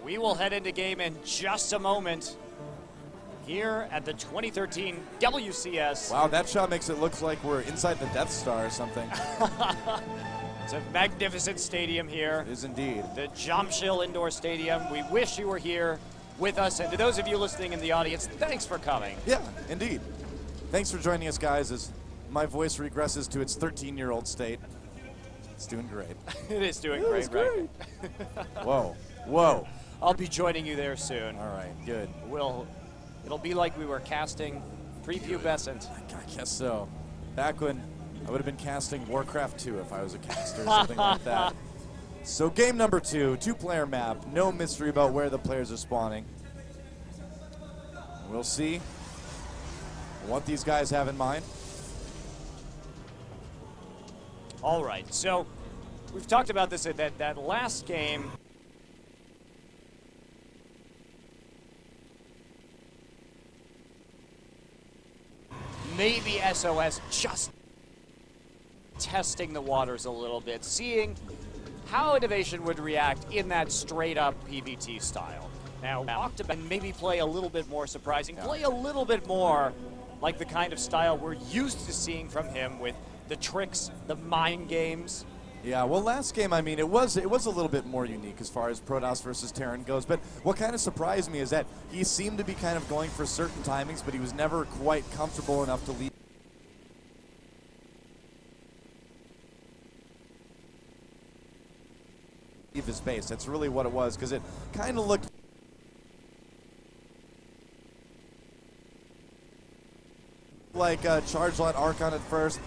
We will head into game in just a moment here at the 2013 WCS. Wow, that shot makes it look like we're inside the Death Star or something. It's a magnificent stadium here. It is indeed. The Jamshil Indoor Stadium. We wish you were here with us. And to those of you listening in the audience, thanks for coming. Yeah, indeed. Thanks for joining us, guys, as my voice regresses to its 13-year-old state. It's doing great. It is doing great, right? Whoa, whoa. I'll be joining you there soon. All right, good. It'll be like we were casting prepubescent. I guess so. Back when I would have been casting Warcraft 2 if I was a caster or something like that. So game number 2, two-player map. No mystery about where the players are spawning. We'll see what these guys have in mind. All right, so we've talked about this at that last game. Maybe SOS just testing the waters a little bit, seeing how Innovation would react in that straight-up PvT style. Now, Octoban maybe play a little bit more surprising, play a little bit more like the kind of style we're used to seeing from him with the tricks, the mind games. Yeah, well, last game, I mean, it was a little bit more unique as far as Protoss versus Terran goes, but what kind of surprised me is that he seemed to be kind of going for certain timings, but he was never quite comfortable enough to leave his base. That's really what it was, because it kind of looked like Charge Lot Archon at first.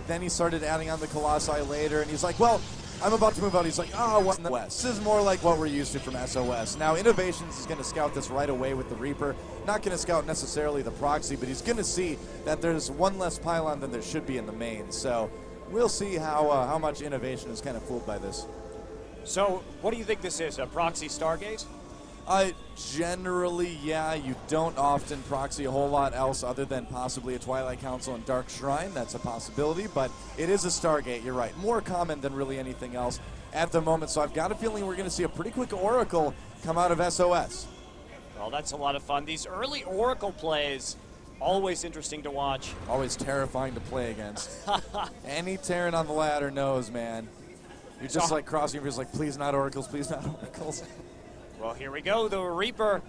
Then he started adding on the Colossi later, and he's like, well, I'm about to move out. He's like, oh, what's in the West? This is more like what we're used to from SOS. Now, Innovations is going to scout this right away with the Reaper. Not going to scout necessarily the proxy, but he's going to see that there's one less pylon than there should be in the main. So we'll see how much Innovation is kind of fooled by this. So what do you think this is, a proxy Stargate? Generally, yeah, you don't often proxy a whole lot else other than possibly a Twilight Council and Dark Shrine. That's a possibility, but it is a Stargate, you're right. More common than really anything else at the moment, so I've got a feeling we're going to see a pretty quick Oracle come out of SOS. Well, that's a lot of fun. These early Oracle plays, always interesting to watch. Always terrifying to play against. Any Terran on the ladder knows, man. You're just like crossing your fingers like, please not Oracles, please not Oracles. Well, here we go. The Reaper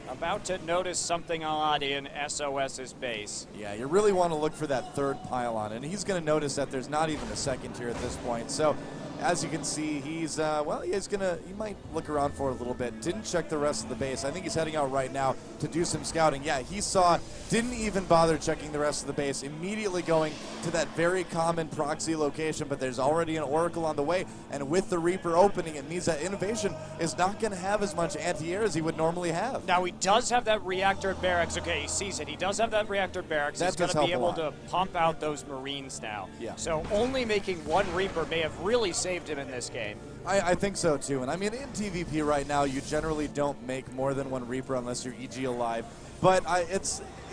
about to notice something odd in SOS's base. Yeah, you really want to look for that third pylon, and he's going to notice that there's not even a second here at this point. So, as you can see, he's, he might look around for it a little bit. Didn't check the rest of the base. I think he's heading out right now to do some scouting. Yeah, he saw, didn't even bother checking the rest of the base, immediately going to that very common proxy location, but there's already an Oracle on the way, and with the Reaper opening, it means that Innovation is not going to have as much anti-air as he would normally have. Now, he does have that reactor at barracks. Okay, he sees it. He does have that reactor at barracks. He's going to be able to pump out those Marines now. Yeah. So only making one Reaper may have really saved him in this game. I think so, too. And I mean, in TVP right now, you generally don't make more than one Reaper unless you're EG alive. But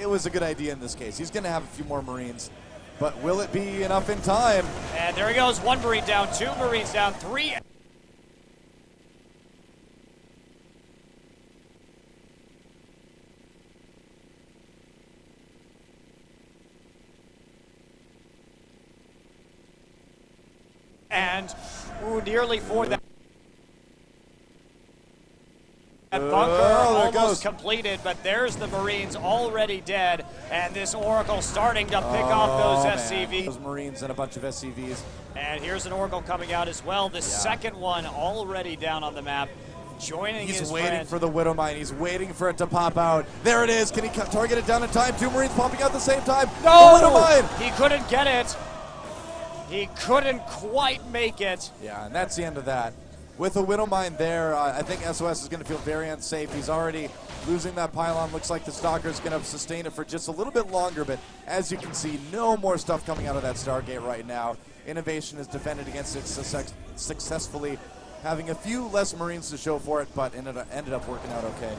it was a good idea in this case. He's going to have a few more Marines. But will it be enough in time? And there he goes. One Marine down, two Marines down, three. And nearly for that. That bunker almost completed, but there's the Marines already dead, and this Oracle starting to pick off those SCVs. Those Marines and a bunch of SCVs. And here's an Oracle coming out as well. The second one already down on the map, joining his friend. He's waiting for the Widow Mine. He's waiting for it to pop out. There it is. Can he target it down in time? Two Marines popping out at the same time. No! The Widow Mine! He couldn't get it. He couldn't quite make it. Yeah, and that's the end of that. With a Widow Mine there, I think SOS is going to feel very unsafe. He's already losing that pylon. Looks like the Stalker is going to sustain it for just a little bit longer, but as you can see, no more stuff coming out of that Stargate right now. Innovation has defended against it successfully, having a few less Marines to show for it, but ended up working out okay.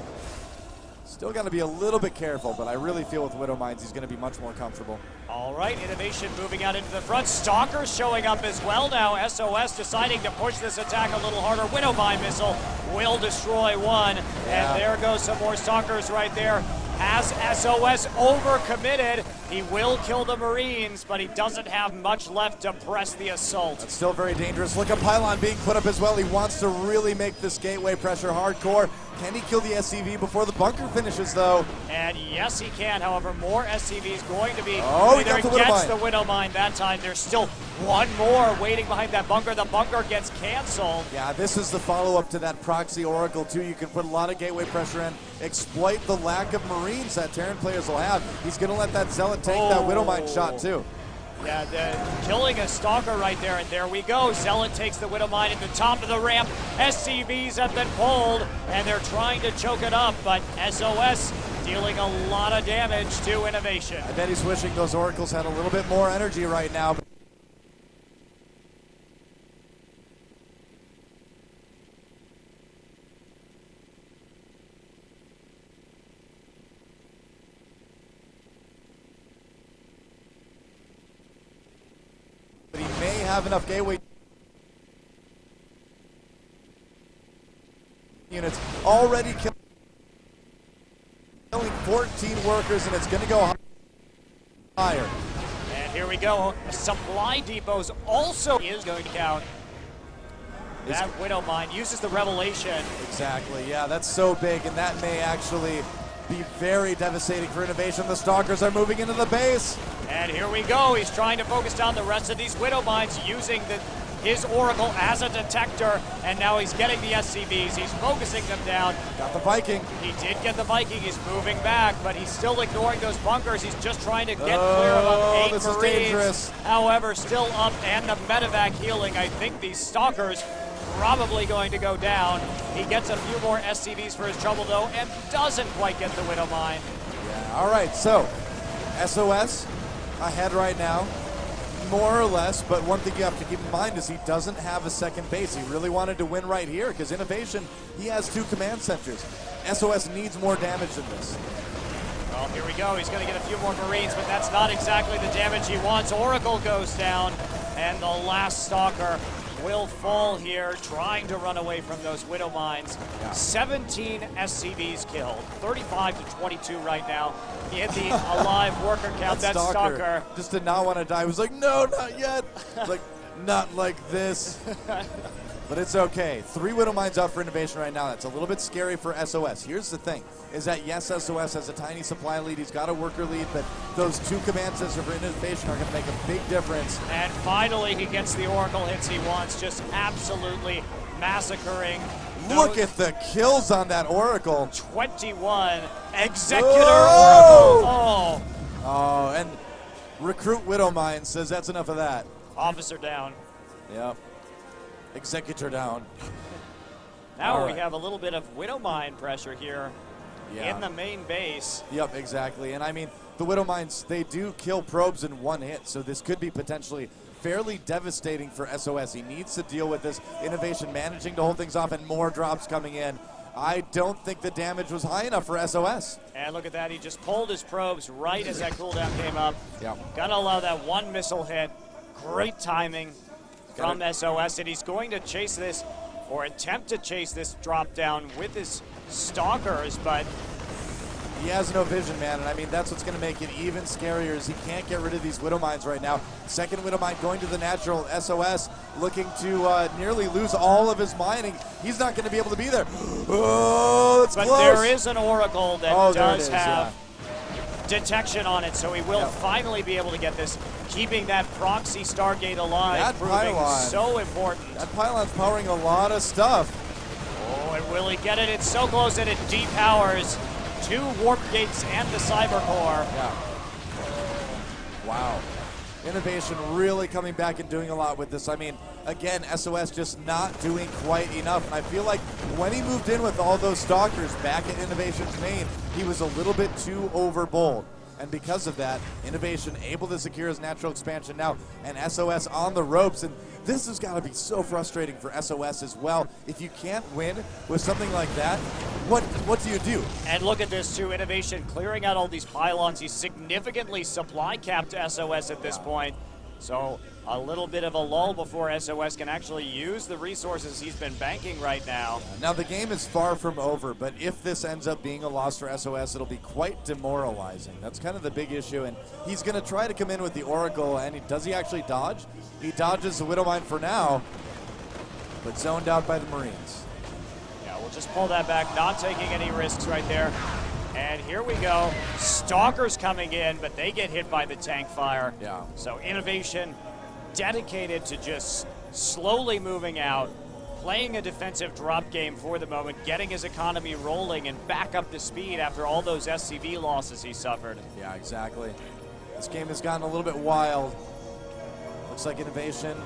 Still got to be a little bit careful, but I really feel with Widow Mines he's going to be much more comfortable. All right, Innovation moving out into the front. Stalkers showing up as well now. SOS deciding to push this attack a little harder. Widow Mine missile will destroy one. Yeah. And there goes some more Stalkers right there. As SOS overcommitted, he will kill the Marines, but he doesn't have much left to press the assault. It's still very dangerous. Look, a pylon being put up as well. He wants to really make this gateway pressure hardcore. Can he kill the SCV before the bunker finishes, though? And yes, he can. However, more SCVs going to be. Oh, he got the Widow gets Mine. the Widow Mine that time. There's still one more waiting behind that bunker. The bunker gets canceled. Yeah, this is the follow-up to that proxy Oracle, too. You can put a lot of gateway pressure in, exploit the lack of Marines that Terran players will have. He's going to let that Zealot take that Widow Mine shot, too. Yeah, killing a Stalker right there, and there we go. Zealot takes the Widow Mine at the top of the ramp. SCVs have been pulled, and they're trying to choke it up, but SOS dealing a lot of damage to Innovation. I bet he's wishing those Oracles had a little bit more energy right now. But he may have enough gateway units already killing 14 workers, and it's going to go higher. And here we go. Supply depots also is going to count. That Widow Mine uses the Revelation. Exactly, yeah, that's so big, and that may actually be very devastating for Innovation. The Stalkers are moving into the base. And here we go. He's trying to focus down the rest of these Widow Mines using his Oracle as a detector, and now he's getting the SCVs. He's focusing them down. Got the Viking. He did get the Viking. He's moving back, but he's still ignoring those bunkers. He's just trying to get clear of 8 this Marines. is dangerous. However, still up, and the medevac healing. I think these Stalkers probably going to go down. He gets a few more SCVs for his trouble, though, and doesn't quite get the Widow Mine. Yeah, all right, so SOS ahead right now, more or less, but one thing you have to keep in mind is he doesn't have a second base. He really wanted to win right here because Innovation, he has 2 command centers. SOS needs more damage than this. Well, here we go. He's going to get a few more Marines, but that's not exactly the damage he wants. Oracle goes down, and the last Stalker will fall here, trying to run away from those Widow Mines. Yeah. 17 SCVs killed, 35 to 22 right now in the alive worker count. That Stalker just did not want to die. He was like, no, not yet. Like, not like this. But it's okay. 3 Widow Mines out for Innovation right now. That's a little bit scary for SOS. Here's the thing, is that yes, SOS has a tiny supply lead. He's got a worker lead, but those 2 command centers for Innovation are going to make a big difference. And finally, he gets the Oracle hits he wants, just absolutely massacring. Look at the kills on that Oracle. 21 Executor Whoa! Oracle. Oh, and Recruit Widow Mine says that's enough of that. Officer down. Yep. Executor down. Now All we right. have a little bit of Widow Mine pressure here in the main base. Yep, exactly. And I mean, the Widow Mines, they do kill probes in 1 hit, so this could be potentially fairly devastating for SOS. He needs to deal with this. Innovation managing to hold things off, and more drops coming in. I don't think the damage was high enough for SOS. And look at that, he just pulled his probes right as that cooldown came up. Yep. Gotta allow that 1 missile hit. Great timing from SOS, and he's going to chase this, or attempt to chase this drop down with his Stalkers, but He has no vision, man, and I mean, that's what's going to make it even scarier is he can't get rid of these Widow Mines right now. Second Widow Mine going to the natural. SOS looking to nearly lose all of his mining. He's not going to be able to be there. Oh, that's close. But there is an Oracle that does have yeah. detection on it, so he will finally be able to get this, keeping that proxy Stargate alive, That proving pylon. so important. That pylon's powering a lot of stuff. Oh, and will he get it? It's so close, and it depowers 2 warp gates and the cyber core. Yeah. Wow. Innovation really coming back and doing a lot with this. I mean, again, SOS just not doing quite enough. And I feel like when he moved in with all those Stalkers back at Innovation's main, he was a little bit too overbold. And because of that, Innovation able to secure his natural expansion now, and SOS on the ropes. And this has got to be so frustrating for SOS as well. If you can't win with something like that, what do you do? And look at this too, Innovation clearing out all these pylons. He's significantly supply capped SOS at this point. So a little bit of a lull before SOS can actually use the resources he's been banking right now. Now the game is far from over, but if this ends up being a loss for SOS, it'll be quite demoralizing. That's kind of the big issue, and he's going to try to come in with the Oracle, and does he actually dodge? He dodges the Widowmine for now, but zoned out by the Marines. Yeah, we'll just pull that back, not taking any risks right there. And here we go. Stalkers coming in, but they get hit by the tank fire. Yeah. So Innovation dedicated to just slowly moving out, playing a defensive drop game for the moment, getting his economy rolling and back up to speed after all those SCV losses he suffered. Yeah, exactly. This game has gotten a little bit wild. Looks like Innovation,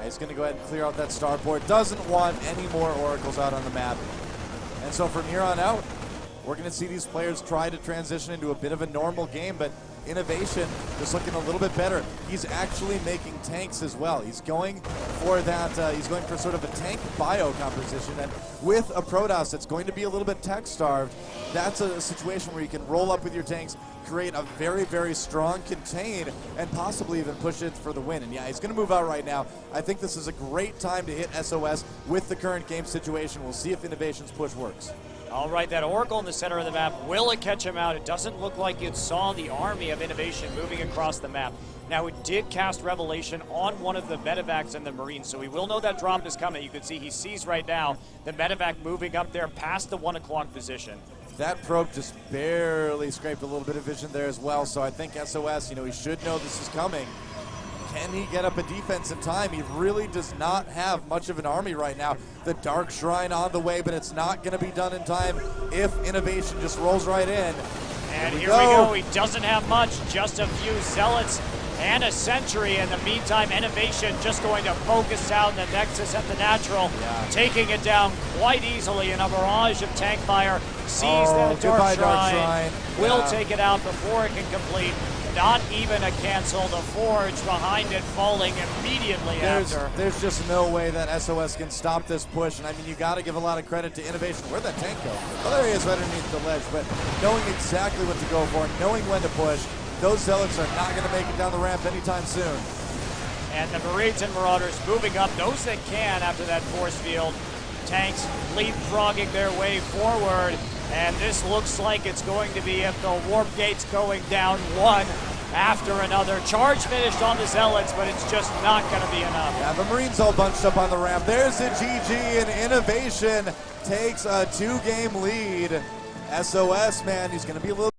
he's going to go ahead and clear out that starport. Doesn't want any more Oracles out on the map. And so from here on out, we're going to see these players try to transition into a bit of a normal game, but Innovation just looking a little bit better. He's actually making tanks as well. He's going for that, he's going for sort of a tank bio composition, and with a Protoss that's going to be a little bit tech starved, that's a situation where you can roll up with your tanks, create a very, very strong contain, and possibly even push it for the win. And yeah, he's going to move out right now. I think this is a great time to hit SOS with the current game situation. We'll see if Innovation's push works. All right, that Oracle in the center of the map, will it catch him out? It doesn't look like it saw the army of Innovation moving across the map. Now, it did cast Revelation on one of the medevacs and the Marines, so we will know that drop is coming. You can see he sees right now the medevac moving up there past the 1 o'clock position. That probe just barely scraped a little bit of vision there as well, so I think SOS, he should know this is coming. Can he get up a defense in time? He really does not have much of an army right now. The Dark Shrine on the way, but it's not going to be done in time if Innovation just rolls right in. And here we go. He doesn't have much, just a few Zealots and a Sentry. In the meantime, Innovation just going to focus down the Nexus at the Natural, taking it down quite easily in a barrage of tank fire. Sees that Dark Shrine. Will take it out before it can complete. Not even a cancel. The Forge behind it falling immediately after. There's just no way that SOS can stop this push. And I mean, you got to give a lot of credit to Innovation. Where'd that tank go? Well, there he is right underneath the ledge. But knowing exactly what to go for, knowing when to push, those Zealots are not going to make it down the ramp anytime soon. And the Marines and Marauders moving up, those that can after that force field. Tanks leapfrogging their way forward. And this looks like it's going to be if the warp gate's going down one after another. Charge finished on the Zealots, but it's just not going to be enough. Yeah, the Marines all bunched up on the ramp. There's a GG, and Innovation takes a 2-game lead. SOS, man, he's going to be a little